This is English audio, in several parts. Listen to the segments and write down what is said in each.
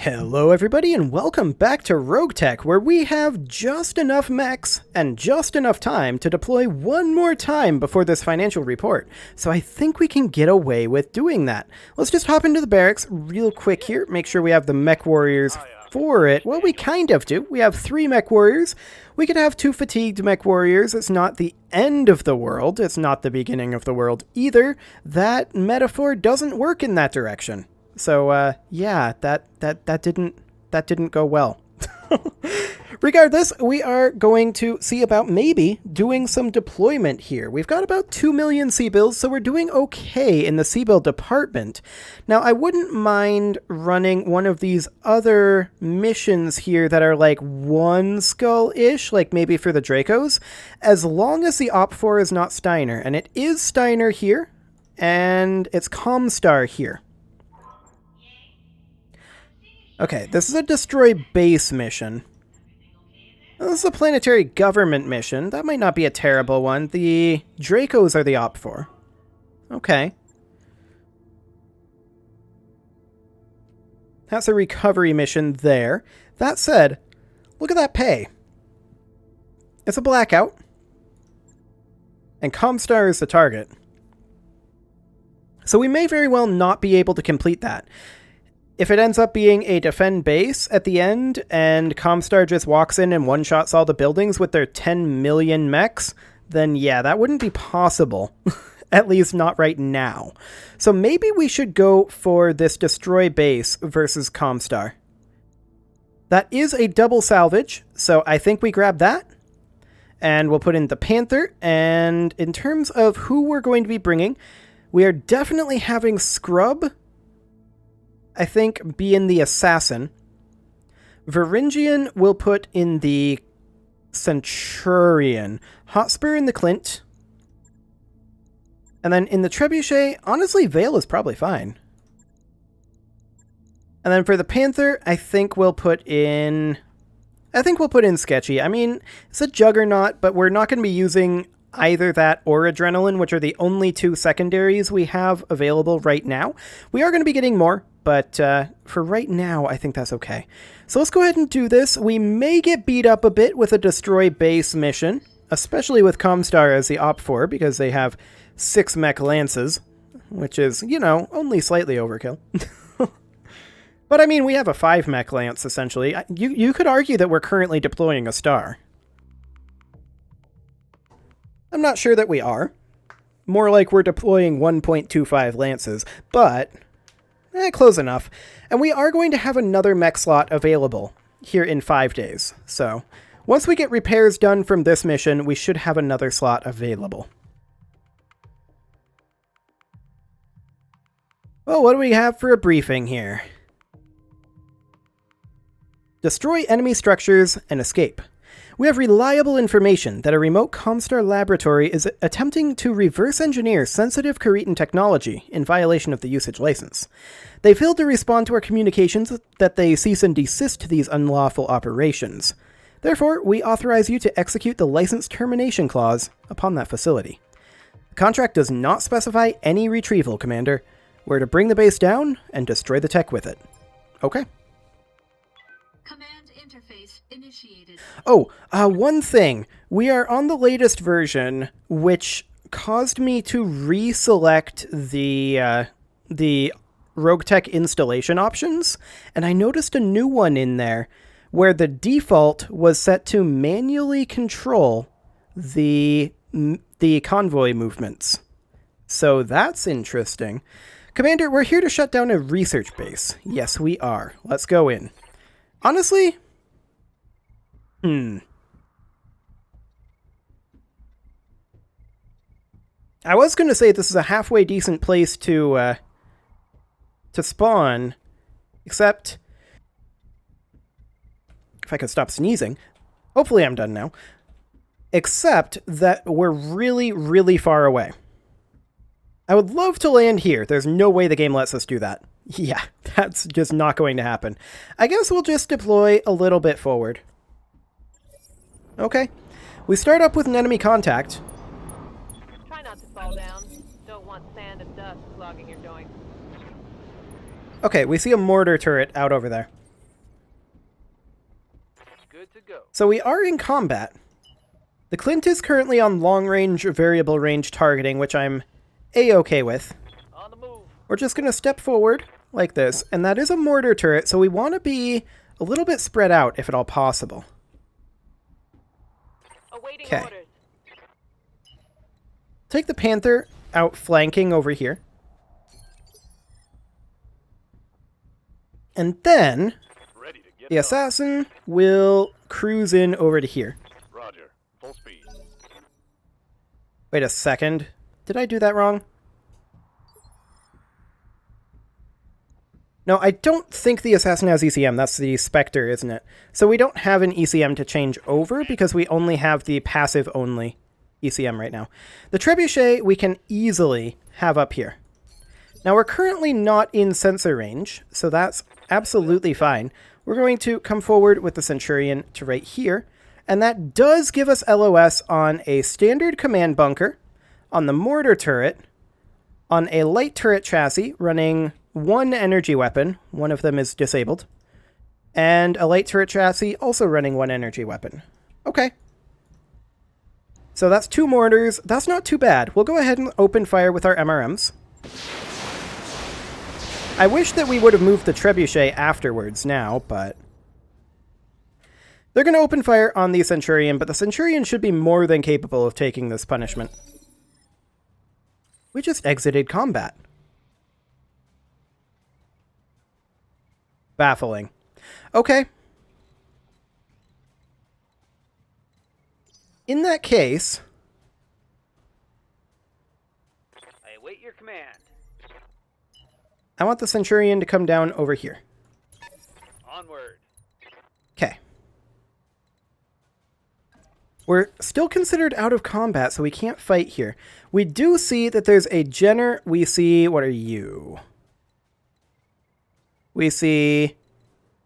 Hello everybody and welcome back to RogueTech, where we have just enough mechs and just enough time to deploy one more time before this financial report. So I think we can get away with doing that. Let's just hop into the barracks real quick here, make sure we have the mech warriors for it. Well, we kind of do. We have 3 mech warriors. We could have 2 fatigued mech warriors. It's not the end of the world. It's not the beginning of the world either. That metaphor doesn't work in that direction. So, yeah, that didn't go well. Regardless, we are going to see about maybe doing some deployment here. We've got about 2 million C-bills, so we're doing okay in the C-bill department. Now, I wouldn't mind running one of these other missions here that are like 1 skull-ish, like maybe for the Dracos, as long as the Op4 is not Steiner. And it is Steiner here, and it's Comstar here. Okay, this is a destroy base mission. This is a planetary government mission. That might not be a terrible one. The Dracos are the Op4. Okay. That's a recovery mission there. That said, look at that pay. It's a blackout. And Comstar is the target. So we may very well not be able to complete that. If it ends up being a defend base at the end, and Comstar just walks in and one-shots all the buildings with their 10 million mechs, then yeah, that wouldn't be possible. At least not right now. So maybe we should go for this destroy base versus Comstar. That is a double salvage, so I think we grab that. And we'll put in the Panther, and in terms of who we're going to be bringing, we are definitely having Scrub, I think, be in the Assassin. Varangian will put in the Centurion. Hotspur in the Clint. And then in the Trebuchet, honestly, Vale is probably fine. And then for the Panther, I think we'll put in Sketchy. I mean, it's a Juggernaut, but we're not going to be using either that or Adrenaline, which are the only 2 secondaries we have available right now. We are going to be getting more, but for right now, I think that's okay. So let's go ahead and do this. We may get beat up a bit with a destroy base mission, especially with Comstar as the Op4, because they have 6 mech lances, which is, you know, only slightly overkill. But I mean, we have a 5 mech lance, essentially. You could argue that we're currently deploying a star. I'm not sure that we are. More like we're deploying 1.25 lances, but close enough. And we are going to have another mech slot available here in 5 days. So once we get repairs done from this mission, we should have another slot available. Well, what do we have for a briefing here? Destroy enemy structures and escape. We have reliable information that a remote Comstar laboratory is attempting to reverse engineer sensitive Kharitan technology in violation of the usage license. They failed to respond to our communications that they cease and desist these unlawful operations. Therefore, we authorize you to execute the license termination clause upon that facility. The contract does not specify any retrieval, Commander. We're to bring the base down and destroy the tech with it. Okay. Command interface initiated. Oh, one thing. We are on the latest version, which caused me to reselect the RogueTech installation options, and I noticed a new one in there where the default was set to manually control the convoy movements. So that's interesting. Commander, we're here to shut down a research base. Yes, we are. Let's go in. Honestly, I was going to say this is a halfway decent place to spawn, except if I could stop sneezing. Hopefully I'm done now. Except that we're really, really far away. I would love to land here. There's no way the game lets us do that. Yeah, that's just not going to happen. I guess we'll just deploy a little bit forward. Okay. We start up with an enemy contact. Try not to fall down. Don't want sand and dust clogging your joints. Okay, we see a mortar turret out over there. go. So we are in combat. The Clint is currently on long-range variable range targeting, which I'm A-okay with. On the move. We're just going to step forward like this, and that is a mortar turret, so we want to be a little bit spread out if at all possible. Awaiting 'Kay. orders. Take the Panther out flanking over here. And then Ready to get the assassin will cruise in over to here. Roger. Full speed. Wait a second. Did I do that wrong? No, I don't think the assassin has ECM. That's the Spectre, isn't it? So we don't have an ECM to change over because we only have the passive-only ECM right now. The Trebuchet we can easily have up here. Now we're currently not in sensor range, so that's absolutely fine. We're going to come forward with the Centurion to right here, and that does give us LOS on a standard command bunker, on the mortar turret, on a light turret chassis running one energy weapon, one of them is disabled, and a light turret chassis also running one energy weapon. Okay. So that's 2 mortars. That's not too bad. We'll go ahead and open fire with our MRMs. I wish that we would have moved the Trebuchet afterwards now, but they're going to open fire on the Centurion, but the Centurion should be more than capable of taking this punishment. We just exited combat. Baffling. Okay. In that case, I await your command. I want the Centurion to come down over here. Onward. Okay. We're still considered out of combat, so we can't fight here. We do see that there's a Jenner. We see... What are you? We see...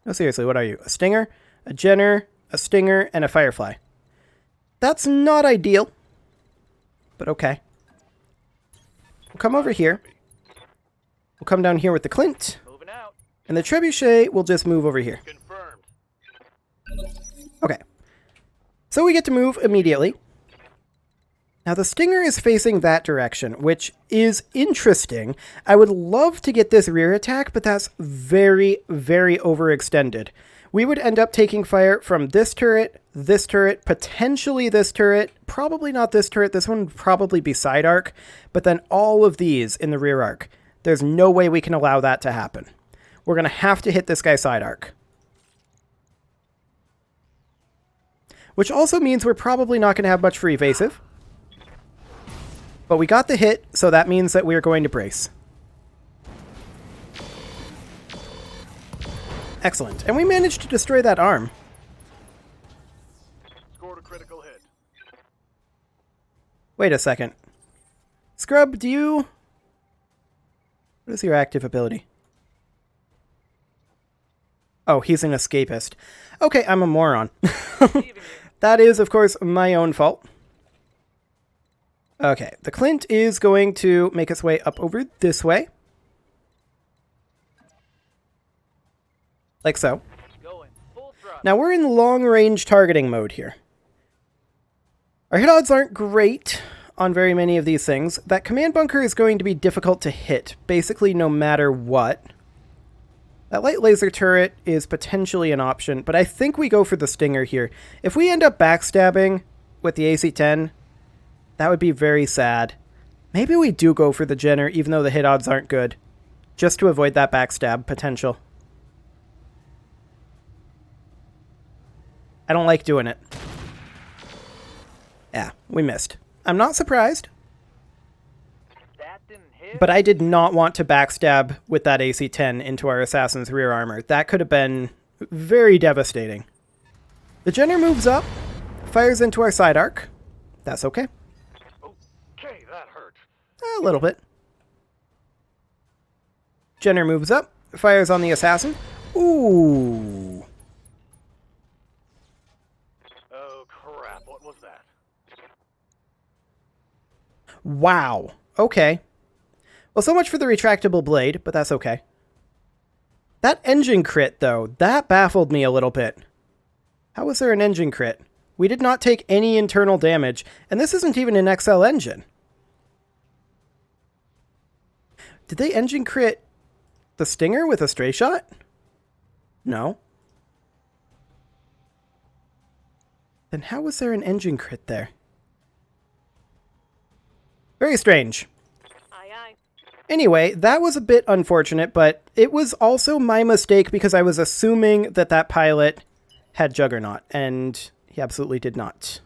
No, seriously, what are you? A Stinger, a Jenner, a Stinger, and a Firefly. That's not ideal, but okay. We'll come over here. We'll come down here with the Clint, Moving out. and the Trebuchet will just move over here. Confirmed. Okay. So we get to move immediately. Now the Stinger is facing that direction, which is interesting. I would love to get this rear attack, but that's very, very overextended. We would end up taking fire from this turret, potentially this turret, probably not this turret. This one would probably be side arc, but then all of these in the rear arc. There's no way we can allow that to happen. We're going to have to hit this guy side arc. Which also means we're probably not going to have much for evasive. But we got the hit, so that means that we're going to brace. Excellent. And we managed to destroy that arm. Scored a critical hit. Wait a second. Scrub, do you... What is your active ability? Oh, he's an escapist. Okay, I'm a moron. That is, of course, my own fault. Okay, the Clint is going to make its way up over this way. Like so. Going full thrust. Now we're in long-range targeting mode here. Our hit odds aren't great on very many of these things. That command bunker is going to be difficult to hit, basically no matter what. That light laser turret is potentially an option, but I think we go for the Stinger here. If we end up backstabbing with the AC-10, that would be very sad. Maybe we do go for the Jenner, even though the hit odds aren't good, just to avoid that backstab potential. I don't like doing it. Yeah, we missed. I'm not surprised, That didn't hit. but I did not want to backstab with that AC-10 into our Assassin's rear armor. That could have been very devastating. The Jenner moves up, fires into our side arc. That's okay. Okay, that hurt. A little bit. Jenner moves up, fires on the Assassin. Ooh. Oh crap, what was that? Wow. Okay. Well, so much for the retractable blade, but that's okay. That engine crit, though, that baffled me a little bit. How was there an engine crit? We did not take any internal damage, and this isn't even an XL engine. Did they engine crit the Stinger with a stray shot? No. Then how was there an engine crit there? Very strange. Aye, aye. Anyway, that was a bit unfortunate, but it was also my mistake because I was assuming that that pilot had Juggernaut, and he absolutely did not.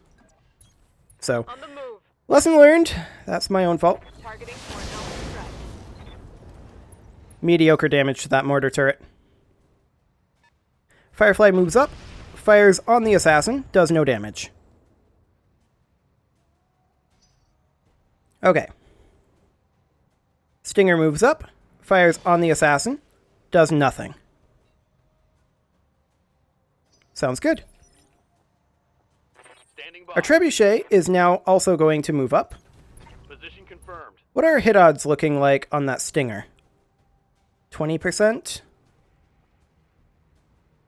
So, On the move. lesson learned. That's my own fault. Targeting for an alpha threat. Mediocre damage to that mortar turret. Firefly moves up, fires on the assassin, does no damage. Okay. Stinger moves up, fires on the assassin, does nothing. Sounds good. Standing by. Our trebuchet is now also going to move up. Position confirmed. What are our hit odds looking like on that Stinger? 20%?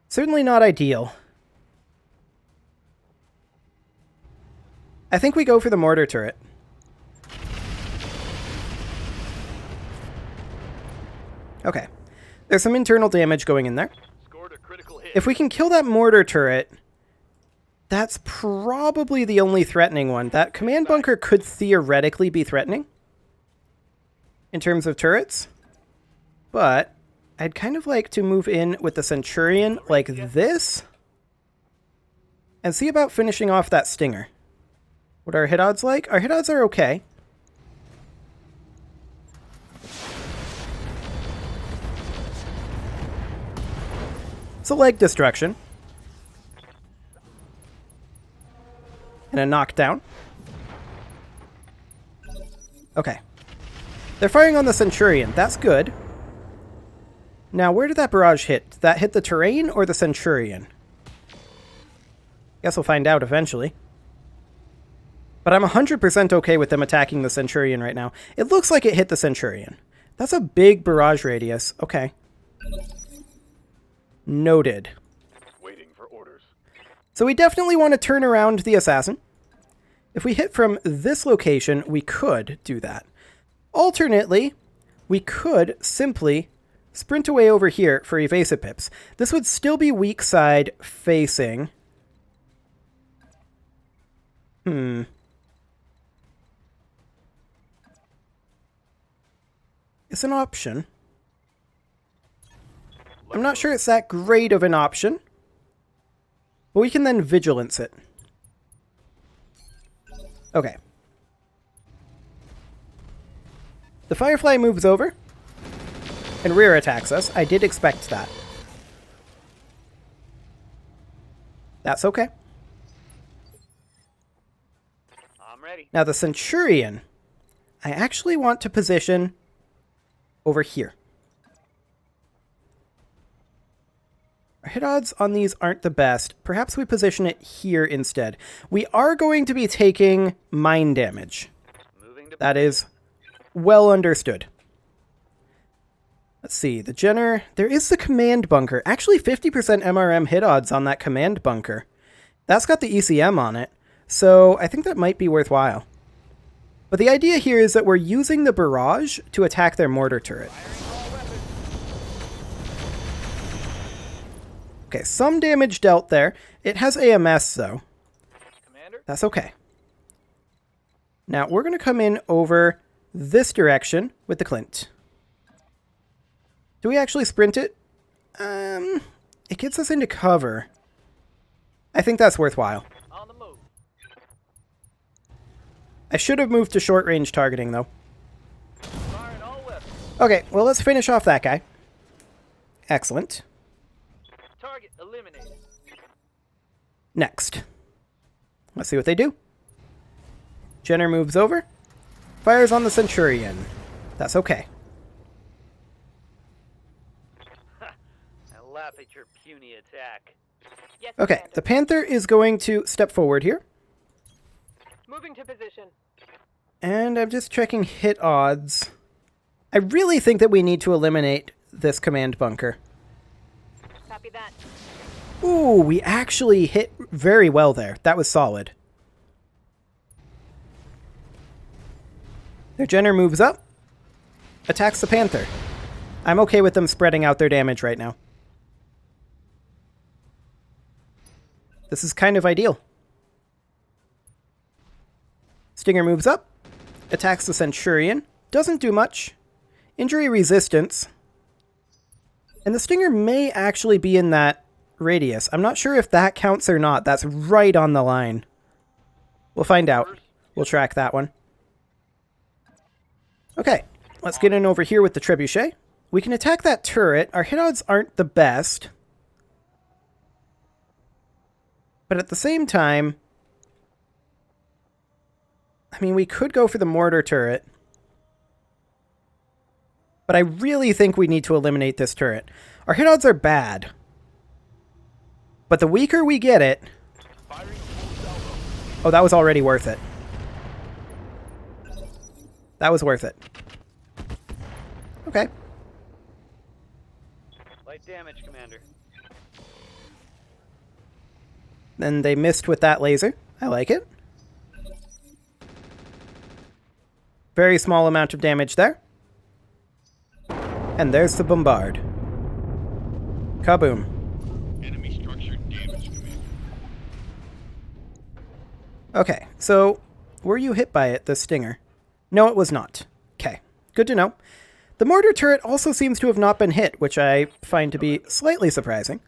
Certainly not ideal. I think we go for the mortar turret. Okay. There's some internal damage going in there. Scored a critical hit. If we can kill that mortar turret, that's probably the only threatening one. That command bunker could theoretically be threatening in terms of turrets, but I'd kind of like to move in with the Centurion like this and see about finishing off that Stinger. What are our hit odds like? Our hit odds are okay. It's a leg destruction. And a knockdown. Okay. They're firing on the Centurion. That's good. Now, where did that barrage hit? Did that hit the terrain or the Centurion? Guess we'll find out eventually. But I'm 100% okay with them attacking the Centurion right now. It looks like it hit the Centurion. That's a big barrage radius. Okay. Noted. Waiting for orders. So we definitely want to turn around the assassin. If we hit from this location, we could do that. Alternately, we could simply sprint away over here for evasive pips. This would still be weak side facing. It's an option. I'm not sure it's that great of an option. But we can then vigilance it. Okay. The Firefly moves over and rear attacks us. I did expect that. That's okay. I'm ready. Now the Centurion, I actually want to position over here. Our hit odds on these aren't the best. Perhaps we position it here instead. We are going to be taking mine damage. Moving to That is well understood. Let's see, the Jenner. There is the command bunker. Actually, 50% MRM hit odds on that command bunker. That's got the ECM on it, so I think that might be worthwhile. But the idea here is that we're using the barrage to attack their mortar turret. Okay, some damage dealt there. It has AMS, though. Commander. That's okay. Now, we're going to come in over this direction with the Clint. Do we actually sprint it? It gets us into cover. I think that's worthwhile. On the move. I should have moved to short-range targeting, though. Firing all weapons. Okay, well, let's finish off that guy. Excellent. Target eliminated. Next. Let's see what they do. Jenner moves over. Fires on the Centurion. That's okay. I laugh at your puny attack. Yes, Okay, Commander. the Panther is going to step forward here. Moving to position. And I'm just checking hit odds. I really think that we need to eliminate this command bunker. Copy that. Ooh, we actually hit very well there. That was solid. Their Jenner moves up, attacks the Panther. I'm okay with them spreading out their damage right now. This is kind of ideal. Stinger moves up, attacks the Centurion. Doesn't do much. Injury resistance. And the Stinger may actually be in that radius. I'm not sure if that counts or not. That's right on the line. We'll find out. We'll track that one. Okay, let's get in over here with the Trebuchet. We can attack that turret. Our hit odds aren't the best. But at the same time, I mean, we could go for the mortar turret. But I really think we need to eliminate this turret. Our hit odds are bad. But the weaker we get it... Oh, that was already worth it. That was worth it. Okay. Light damage, Commander. Then they missed with that laser. I like it. Very small amount of damage there. And there's the bombard. Kaboom. Enemy structure damage, Commander. Okay, so were you hit by it, the Stinger? No, it was not. Okay, good to know. The mortar turret also seems to have not been hit, which I find to be slightly surprising.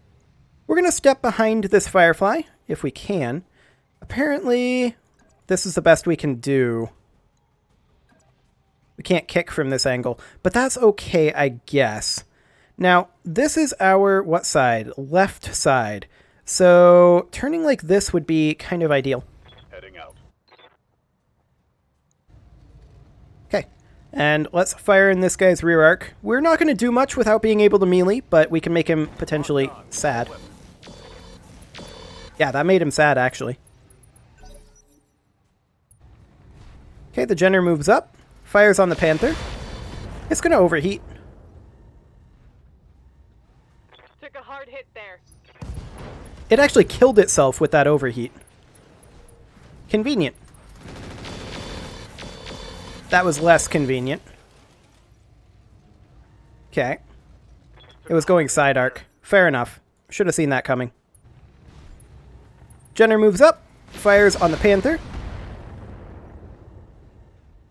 We're going to step behind this Firefly, if we can. Apparently, this is the best we can do. We can't kick from this angle, but that's okay, I guess. Now, this is our, what side? Left side. So, turning like this would be kind of ideal. Heading out. Okay, and let's fire in this guy's rear arc. We're not going to do much without being able to melee, but we can make him potentially sad. Yeah, that made him sad, actually. Okay, the Jenner moves up, fires on the Panther. It's going to overheat. Took a hard hit there. It actually killed itself with that overheat. Convenient. That was less convenient. Okay. It was going side arc. Fair enough. Should have seen that coming. Jenner moves up, fires on the Panther.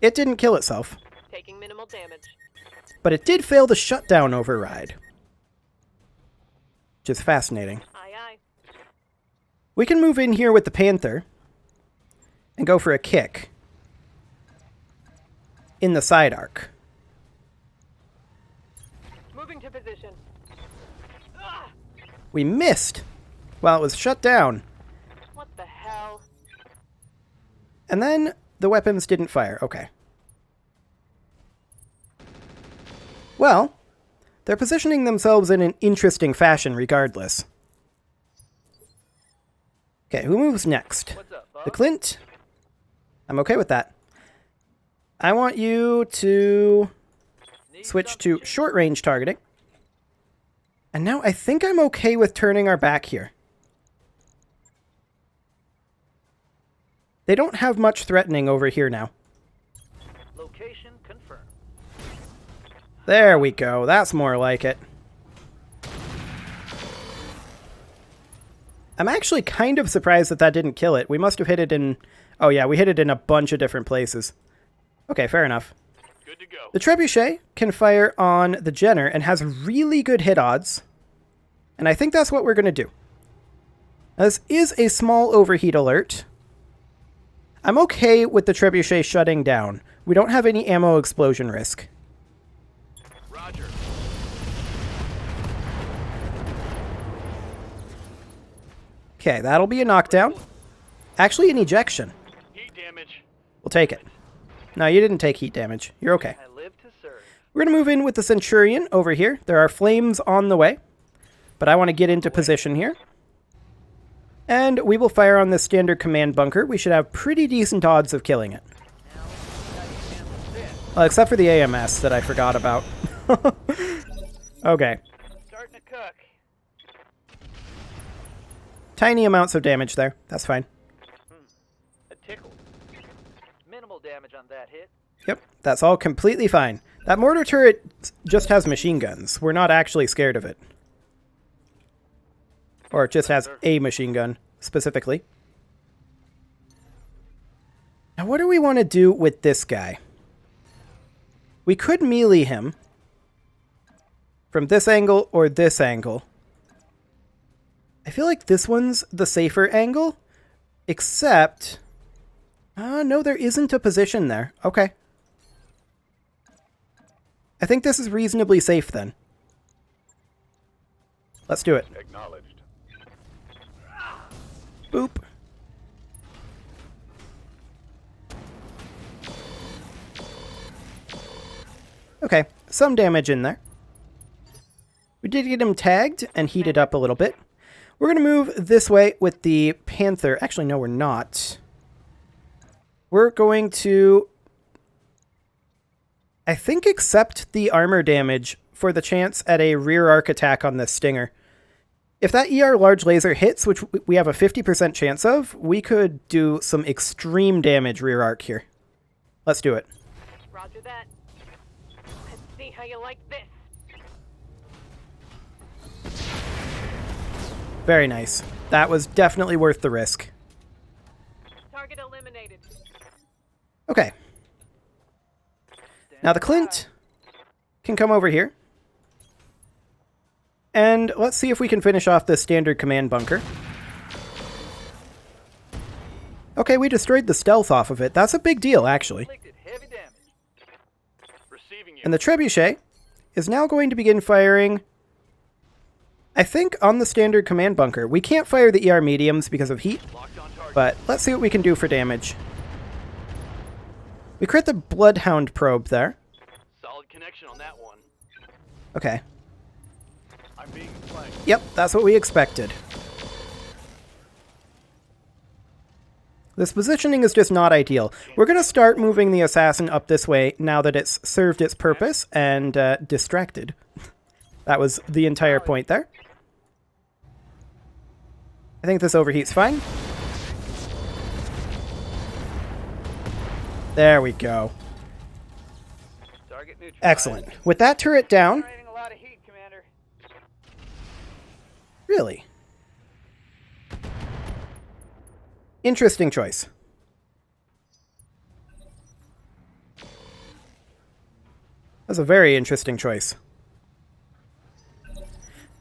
It didn't kill itself, Taking minimal damage. but it did fail the shutdown override, which is fascinating. Aye, aye. We can move in here with the Panther and go for a kick in the side arc. Moving to position. Ah! We missed while it was shut down, What the hell? and then the weapons didn't fire. Okay. Well, they're positioning themselves in an interesting fashion regardless. Okay, who moves next? What's up, The Bob? Clint? I'm okay with that. I want you to Need switch some to shit? short-range targeting. And now I think I'm okay with turning our back here. They don't have much threatening over here now. Location confirmed. There we go. That's more like it. I'm actually kind of surprised that that didn't kill it. We must have hit it in... Oh yeah, we hit it in a bunch of different places. Okay, fair enough. Good to go. The Trebuchet can fire on the Jenner and has really good hit odds. And I think that's what we're going to do. Now, this is a small overheat alert. I'm okay with the Trebuchet shutting down. We don't have any ammo explosion risk. Roger. Okay, that'll be a knockdown. Actually, an ejection. Heat damage. We'll take it. No, you didn't take heat damage. You're okay. I live to serve. We're going to move in with the Centurion over here. There are flames on the way, but I want to get into position here. And we will fire on the standard command bunker. We should have pretty decent odds of killing it. Now, how you handle this? Well, except for the AMS that I forgot about. Okay. Starting to cook. Tiny amounts of damage there. That's fine. A tickle. Minimal damage on that hit. Yep, that's all completely fine. That mortar turret just has machine guns. We're not actually scared of it. Or it just has a machine gun, specifically. Now, what do we want to do with this guy? We could melee him from this angle or this angle. I feel like this one's the safer angle, except... no, there isn't a position there. Okay. I think this is reasonably safe then. Let's do it. Acknowledged. Boop. Okay, some damage in there. We did get him tagged and heated up a little bit. We're going to move this way with the Panther. Actually, no, we're not. We're going to, I think, accept the armor damage for the chance at a rear arc attack on this Stinger. If that ER large laser hits, which we have a 50% chance of, we could do some extreme damage rear arc here. Let's do it. Roger that. Let's see how you like this. Very nice. That was definitely worth the risk. Target eliminated. Okay. Now the Clint can come over here. And let's see if we can finish off this standard command bunker. Okay, we destroyed the stealth off of it. That's a big deal, actually. Inflicted heavy damage. Receiving you. And the Trebuchet is now going to begin firing, I think, on the standard command bunker. We can't fire the ER mediums because of heat, Locked on target. but let's see what we can do for damage. We crit the Bloodhound probe there. Solid connection on that one. Okay. I'm being flanked. Yep, that's what we expected. This positioning is just not ideal. We're going to start moving the assassin up this way now that it's served its purpose and distracted. That was the entire point there. I think this overheat's fine. There we go. Target neutralized. Excellent. With that turret down... Generating a lot of heat, Commander. Really? Interesting choice. That's a very interesting choice.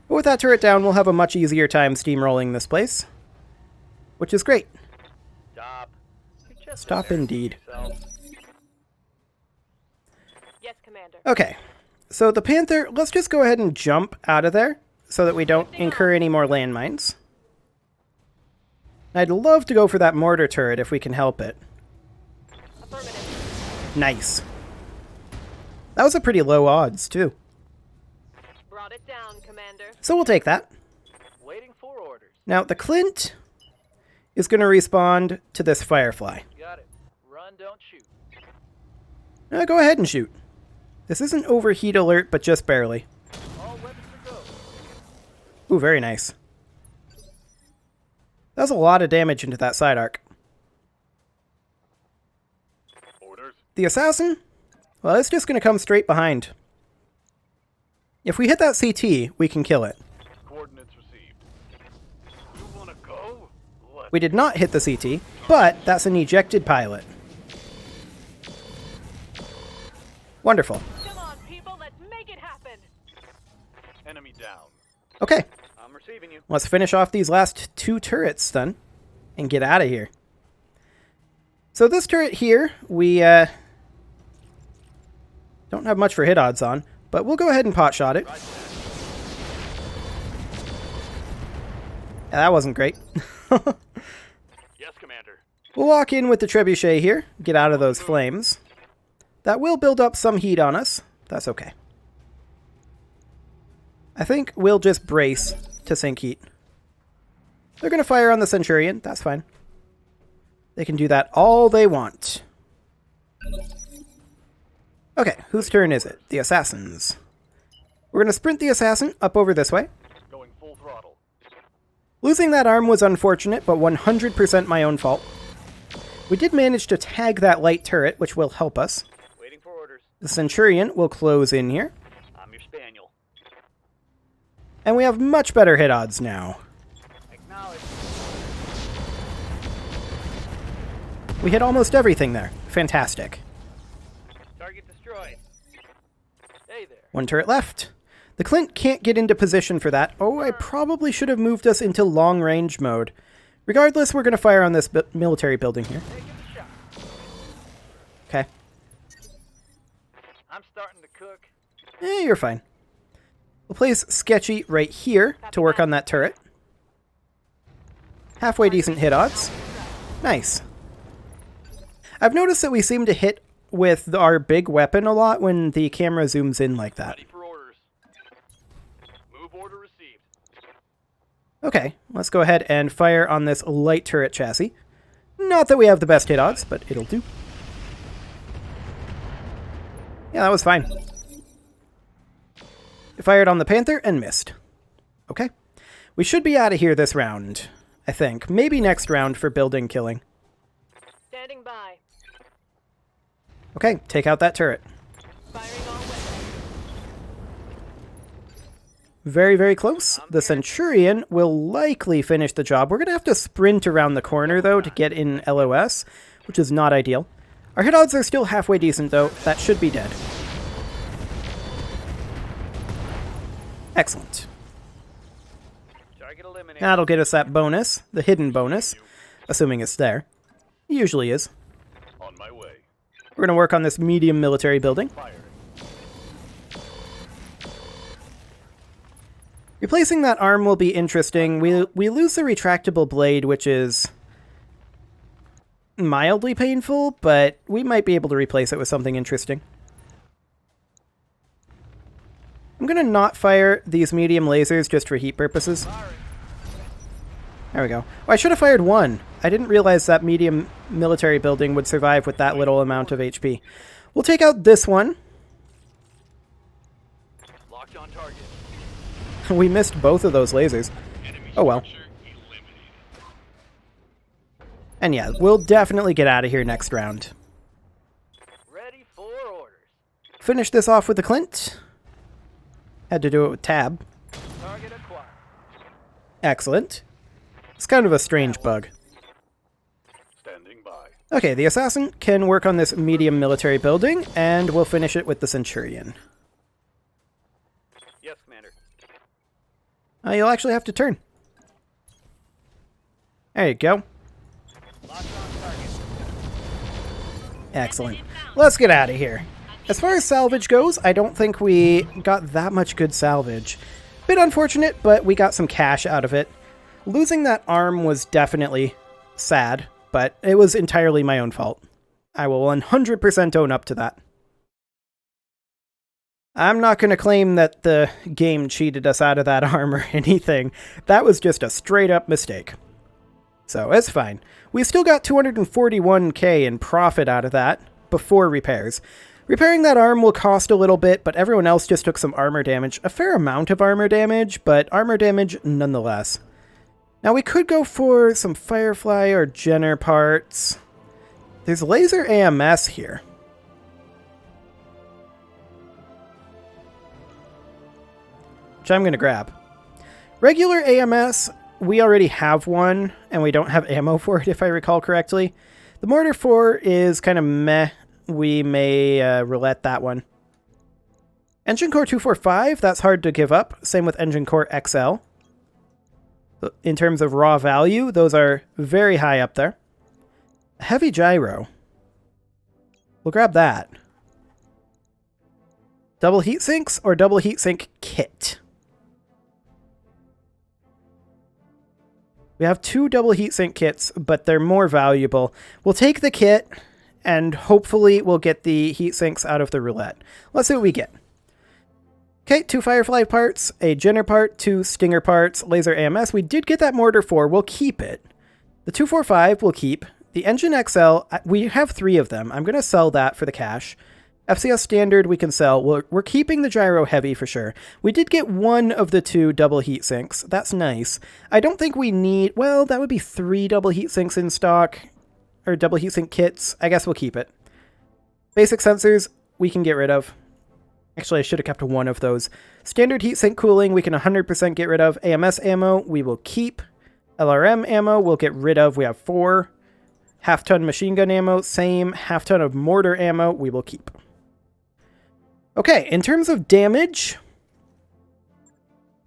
But with that turret down, we'll have a much easier time steamrolling this place. Which is great. Stop. You're just Stop indeed. yourself. Yes, Commander. Okay. So the Panther, let's just go ahead and jump out of there so that we don't incur any more landmines. I'd love to go for that mortar turret if we can help it. Affirmative. Nice. That was a pretty low odds, too. Brought it down, Commander. So we'll take that. Waiting for orders. Now, the Clint is going to respond to this Firefly. Got it. Run, don't shoot. Go ahead and shoot. This isn't overheat alert, but just barely. All weapons are go. Ooh, very nice. That was a lot of damage into that side arc. Orders. The assassin? Well, it's just going to come straight behind. If we hit that CT, we can kill it. Coordinates received. You wanna go? Let's We did not hit the CT, but that's an ejected pilot. Wonderful. Come on, people, let's make it happen. enemy down. Okay, I'm receiving you. let's finish off these last two turrets then, and get out of here. So this turret here, we don't have much for hit odds on, but we'll go ahead and pot shot it. Right Yeah, that wasn't great. Yes, Commander. We'll walk in with the trebuchet here, get out of those flames. That will build up some heat on us. That's okay. I think we'll just brace to sink heat. They're going to fire on the Centurion. That's fine. They can do that all they want. Okay, whose turn is it? The Assassin's. We're going to sprint the Assassin up over this way. Going full throttle. Losing that arm was unfortunate, but 100% my own fault. We did manage to tag that light turret, which will help us. Waiting for orders. The Centurion will close in here. I'm your spaniel. And we have much better hit odds now. Acknowledge. We hit almost everything there. Fantastic. Target destroyed. Hey there. One turret left. The Clint can't get into position for that. Oh, I probably should have moved us into long-range mode. Regardless, we're going to fire on this military building here. Hey, give it a shot. Okay. I'm starting to cook. You're fine. We'll place Sketchy right here to work on that turret. Halfway decent hit odds. Nice. I've noticed that we seem to hit with our big weapon a lot when the camera zooms in like that. Ready for orders. Move order received. Okay, let's go ahead and fire on this light turret chassis. Not that we have the best hit odds, but it'll do. Yeah, that was fine. I fired on the Panther and missed. Okay. We should be out of here this round, I think. Maybe next round for building killing. Standing by. Okay, take out that turret. Firing all weapons. Very, very close. The Centurion will likely finish the job. We're going to have to sprint around the corner, though, to get in LOS, which is not ideal. Our hit odds are still halfway decent, though. That should be dead. Excellent. Target eliminated. That'll get us that bonus, the hidden bonus, assuming it's there. It usually is. On my way. We're going to work on this medium military building. Firing. Replacing that arm will be interesting. We lose the retractable blade, which is mildly painful, but we might be able to replace it with something interesting. I'm going to not fire these medium lasers just for heat purposes. There we go. Oh, I should have fired one. I didn't realize that medium military building would survive with that little amount of HP. We'll take out this one. Locked on target. We missed both of those lasers. Enemy Oh well. structure eliminated. And yeah, we'll definitely get out of here next round. Ready for orders. Finish this off with the Clint. Had to do it with Tab. Target acquired. Excellent. It's kind of a strange bug. Standing by. Okay, the Assassin can work on this medium military building, and we'll finish it with the Centurion. Yes, Commander. You'll actually have to turn. There you go. Locked on target. Excellent. Let's get out of here. As far as salvage goes, I don't think we got that much good salvage. Bit unfortunate, but we got some cash out of it. Losing that arm was definitely sad, but it was entirely my own fault. I will 100% own up to that. I'm not going to claim that the game cheated us out of that arm or anything. That was just a straight up mistake. So it's fine. We still got 241k in profit out of that before repairs. Repairing that arm will cost a little bit, but everyone else just took some armor damage. A fair amount of armor damage, but armor damage nonetheless. Now we could go for some Firefly or Jenner parts. There's laser AMS here. Which I'm going to grab. Regular AMS, we already have one, and we don't have ammo for it if I recall correctly. The Mortar 4 is kind of meh. We may roulette that one. Engine Core 245, that's hard to give up. Same with Engine Core XL. In terms of raw value, those are very high up there. Heavy Gyro. We'll grab that. Double heatsinks or double heatsink kit? We have 2 double heatsink kits, but they're more valuable. We'll take the kit, and hopefully we'll get the heatsinks out of the roulette. Let's see what we get. Okay, 2 Firefly parts, a Jenner part, 2 Stinger parts, laser AMS. We did get that Mortar 4. We'll keep it. The 245 we'll keep. The Engine XL, we have 3 of them. I'm going to sell that for the cash. FCS standard we can sell. We're keeping the gyro heavy for sure. We did get one of the 2 double heat sinks. That's nice. I don't think we need... Well, that would be 3 double heat sinks in stock. Or double heat sink kits. I guess we'll keep it. Basic sensors, we can get rid of. Actually, I should have kept one of those. Standard heatsink cooling, we can 100% get rid of. AMS ammo, we will keep. LRM ammo, we'll get rid of. We have 4. Half-ton machine gun ammo, same. Half-ton of mortar ammo, we will keep. Okay, in terms of damage,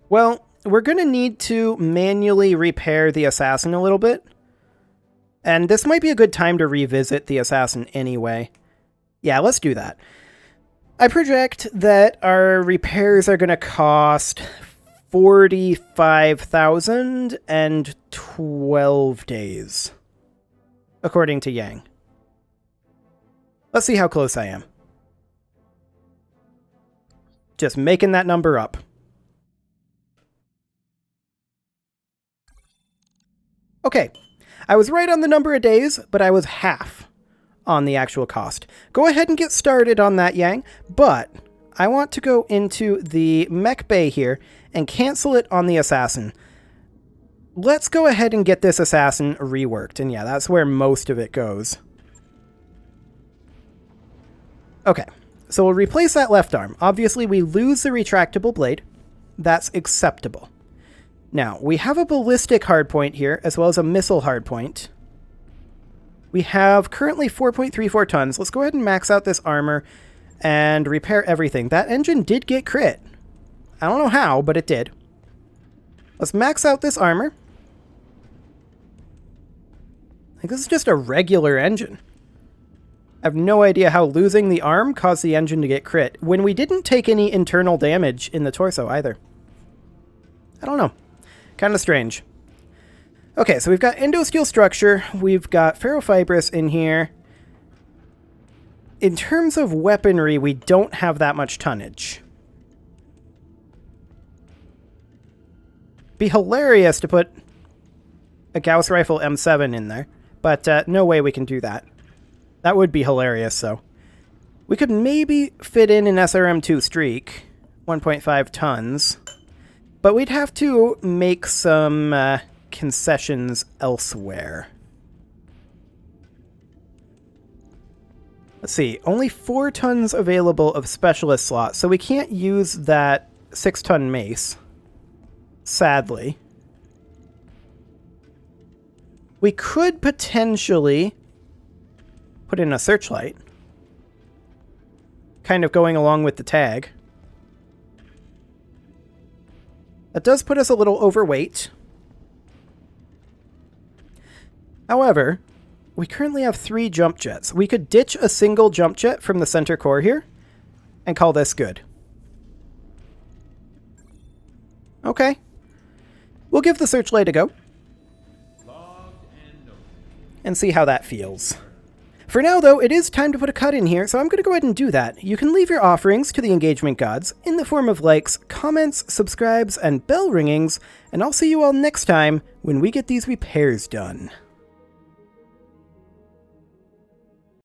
well, we're going to need to manually repair the assassin a little bit. And this might be a good time to revisit the assassin anyway. Yeah, let's do that. I project that our repairs are going to cost 45,000 and 12 days, according to Yang. Let's see how close I am. Just making that number up. Okay, I was right on the number of days, but I was half on the actual cost. Go ahead and get started on that, Yang, but I want to go into the mech bay here and cancel it on the assassin. Let's go ahead and get this assassin reworked, and yeah, that's where most of it goes. Okay. So we'll replace that left arm. Obviously, we lose the retractable blade. That's acceptable. Now, we have a ballistic hardpoint here, as well as a missile hardpoint. We have currently 4.34 tons. Let's go ahead and max out this armor and repair everything. That engine did get crit. I don't know how, but it did. Let's max out this armor. Like, this is just a regular engine. I have no idea how losing the arm caused the engine to get crit, when we didn't take any internal damage in the torso either. I don't know. Kind of strange. Okay, so we've got endosteel structure. We've got ferrofibrous in here. In terms of weaponry, we don't have that much tonnage. Be hilarious to put a Gauss rifle M7 in there, but no way we can do that. That would be hilarious, though. We could maybe fit in an SRM2 Streak, 1.5 tons, but we'd have to make some concessions elsewhere. Let's see, only 4 tons available of specialist slots, so we can't use that 6-ton mace, sadly. We could potentially put in a searchlight, kind of going along with the tag. That does put us a little overweight. However, we currently have 3 jump jets. We could ditch a single jump jet from the center core here and call this good. Okay. We'll give the searchlight a go and see how that feels. For now, though, it is time to put a cut in here, so I'm going to go ahead and do that. You can leave your offerings to the engagement gods in the form of likes, comments, subscribes, and bell ringings, and I'll see you all next time when we get these repairs done.